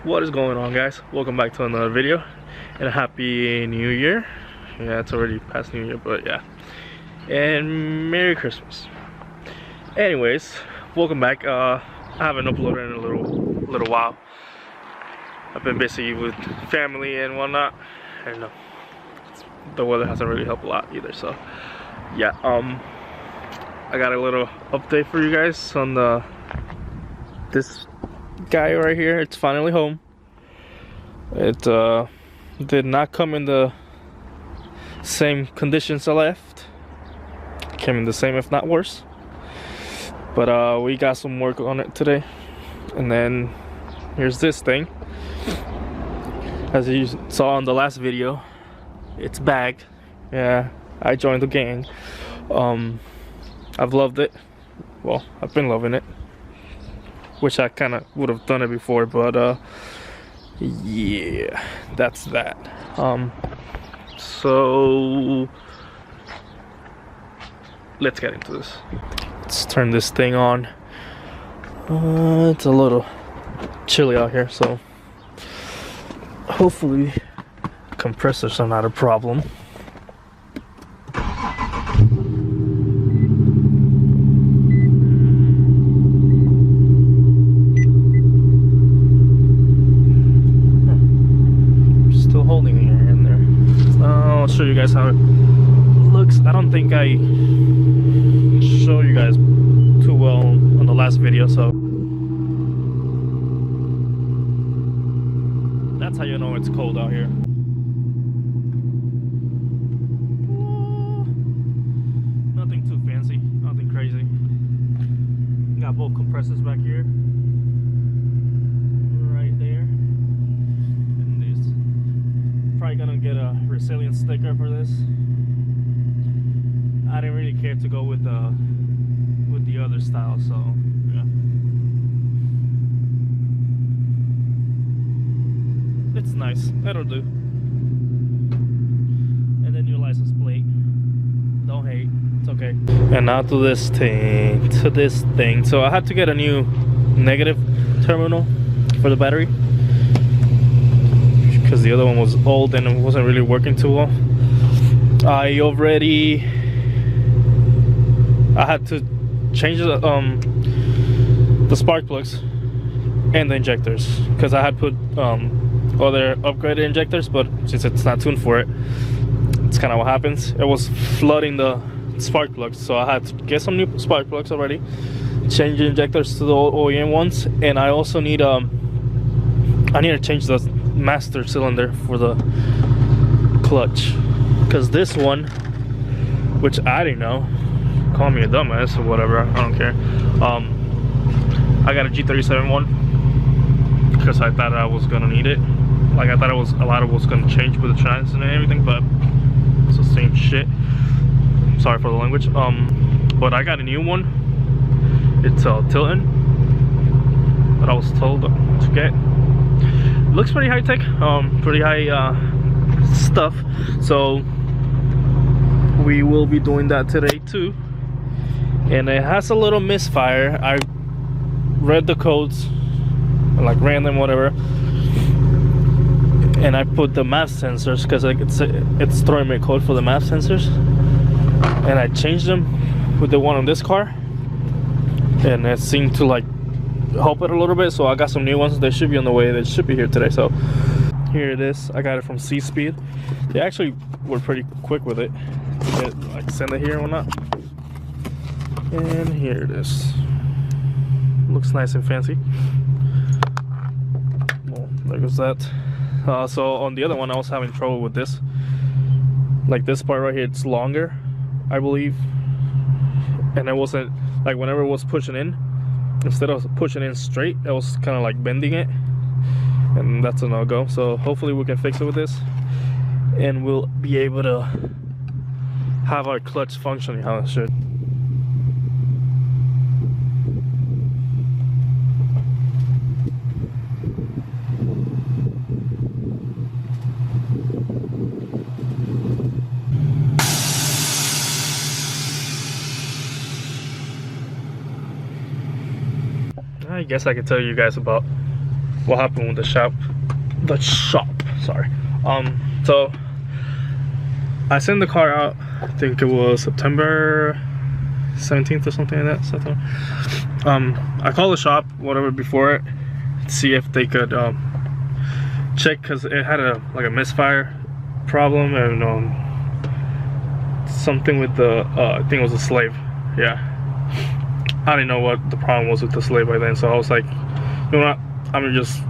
What is going on, guys? Welcome back to another video and a happy new year. Yeah, it's already past new year, but yeah, and Merry Christmas. Anyways, welcome back. I haven't uploaded in a little while. I've been busy with family and whatnot, and the weather hasn't really helped a lot either. So yeah, I got a little update for you guys on this guy right here. It's finally home. It did not come in the same conditions I left. It came in the same, if not worse. But we got some work on it today. And then here's this thing. As you saw in the last video, it's bagged. Yeah, I joined the gang. I've loved it. Well, I've been loving it. Wish I kind of would have done it before, but yeah, that's that. So let's get into this. Let's turn this thing on. It's a little chilly out here, so hopefully compressors are not a problem. I'll show you guys how it looks. I don't think I showed you guys too well on the last video, so that's how you know it's cold out here. Nothing too fancy, nothing crazy. Got both compressors back here, right there. Probably gonna get a resilient sticker for this. I didn't really care to go with the other style, so yeah. It's nice, that'll do. And then your license plate. Don't hate, it's okay. And now to this thing. So I had to get a new negative terminal for the battery, because the other one was old and it wasn't really working too well. I had to change the spark plugs and the injectors, because I had put other upgraded injectors, but since it's not tuned for it, it's kind of what happens. It was flooding the spark plugs, so I had to get some new spark plugs already, change the injectors to the old OEM ones, and I also need I need to change the master cylinder for the clutch, because this one, which I didn't know, call me a dumbass or whatever, I don't care. I got a G35 one because I thought I was gonna need it. Like, I thought a lot of it was gonna change with the transmission and everything, but it's the same shit. Sorry for the language. But I got a new one. It's Tilton, that I was told to get. Looks pretty high tech, pretty high stuff. So we will be doing that today too. And it has a little misfire. I read the codes, like random whatever, and I put the MAP sensors, because it's throwing me a code for the MAP sensors, and I changed them with the one on this car, and it seemed to like help it a little bit. So I got some new ones. They should be on the way. They should be here today. So here it is. I got it from C-Speed. They actually were pretty quick with it to get, like, send it here and whatnot. And here it is. Looks nice and fancy. Well, there goes that. So on the other one, I was having trouble with this. Like, this part right here, it's longer, I believe, and it wasn't, like, whenever it was pushing in, instead of pushing in straight, I was kind of like bending it, and that's a no-go. So hopefully we can fix it with this, and we'll be able to have our clutch functioning how it should. I guess I could tell you guys about what happened with the shop. Sorry. So I sent the car out. I think it was September 17th or something like that. I called the shop, whatever, before it, to see if they could check, because it had a misfire problem, and something with the I think it was a slave. Yeah, I didn't know what the problem was with the slave by then, so I was like, you know what, I'm gonna just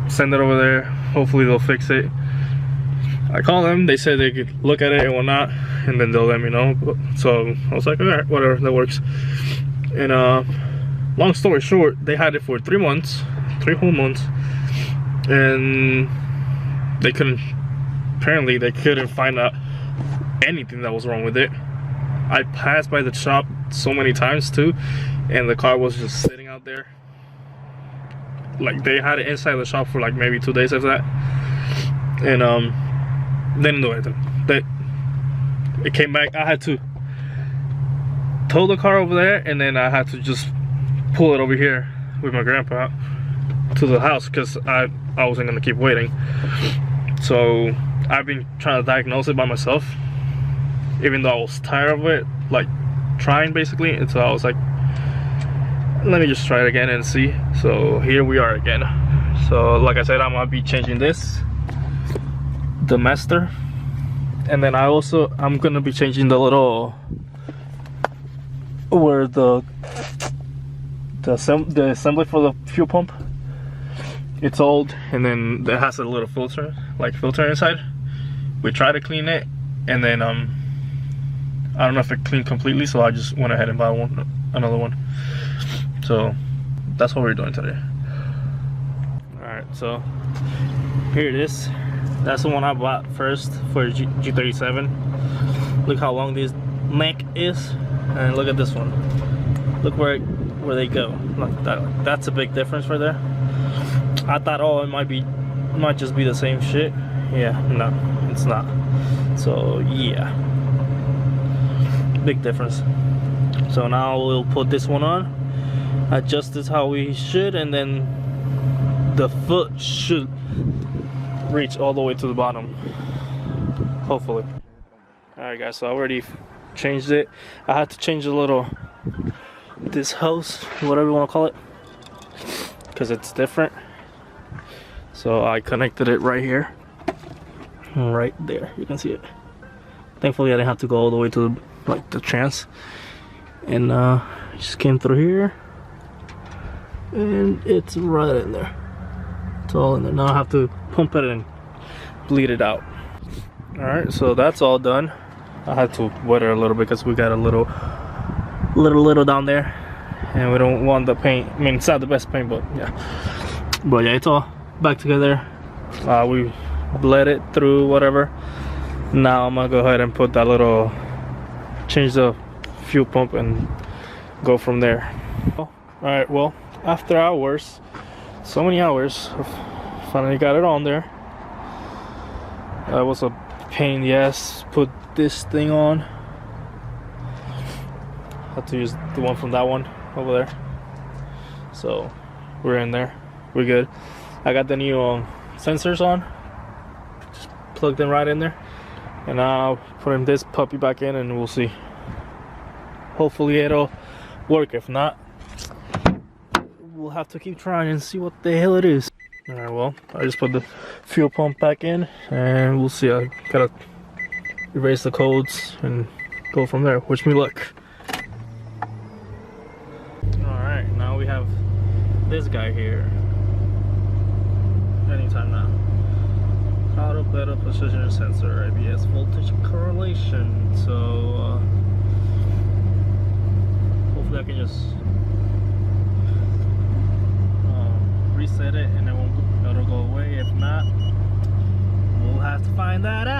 send it over there, hopefully they'll fix it. I called them, they said they could look at it and whatnot, and then they'll let me know. So I was like, alright, whatever, that works. And long story short, they had it for 3 months, 3 whole months, and they couldn't find out anything that was wrong with it. I passed by the shop so many times too, and the car was just sitting out there. Like, they had it inside the shop for like maybe 2 days after that, and they didn't do anything. It came back. I had to tow the car over there, and then I had to just pull it over here with my grandpa to the house, because I wasn't gonna keep waiting. So I've been trying to diagnose it by myself, even though I was tired of it, like trying basically. And so I was like, let me just try it again and see. So here we are again. So like I said, I'm gonna be changing the master, and then I'm gonna be changing the little where the assembly for the fuel pump. It's old, and then it has a little filter inside. We tried to clean it, and then I don't know if it cleaned completely, so I just went ahead and bought another one. So that's what we're doing today. Alright, so here it is. That's the one I bought first for G37. Look how long this neck is, and look at this one. Look where they go. Look, that's a big difference right there. I thought, oh, it might just be the same shit. Yeah, no, it's not. So yeah, big difference. So now we'll put this one on, adjust this how we should, and then the foot should reach all the way to the bottom, hopefully. Alright guys, so I already changed it. I had to change this hose, whatever you want to call it, because it's different. So I connected it right here, right there, you can see it. Thankfully I didn't have to go all the way to the trans, and just came through here, and it's right in there. It's all in there. Now I have to pump it and bleed it out. Alright, so that's all done. I had to wet it a little bit because we got a little down there, and we don't want the paint. I mean, it's not the best paint, but yeah, it's all back together. We bled it through, whatever. Now I'm gonna go ahead and put that change the fuel pump and go from there. Alright, well, after hours, so many hours, finally got it on there. That was a pain, yes. Put this thing on. Had to use the one from that one over there. So we're in there, we're good. I got the new sensors on, just plugged them right in there, and now putting this puppy back in, and we'll see. Hopefully it'll work. If not, we'll have to keep trying and see what the hell it is. Alright, well, I just put the fuel pump back in, and we'll see. I gotta erase the codes and go from there. Wish me luck. Alright, now we have this guy here. Anytime now. Auto beta position sensor, ABS voltage correlation. So hopefully I can just reset it and it'll go away. If not, we'll have to find that out.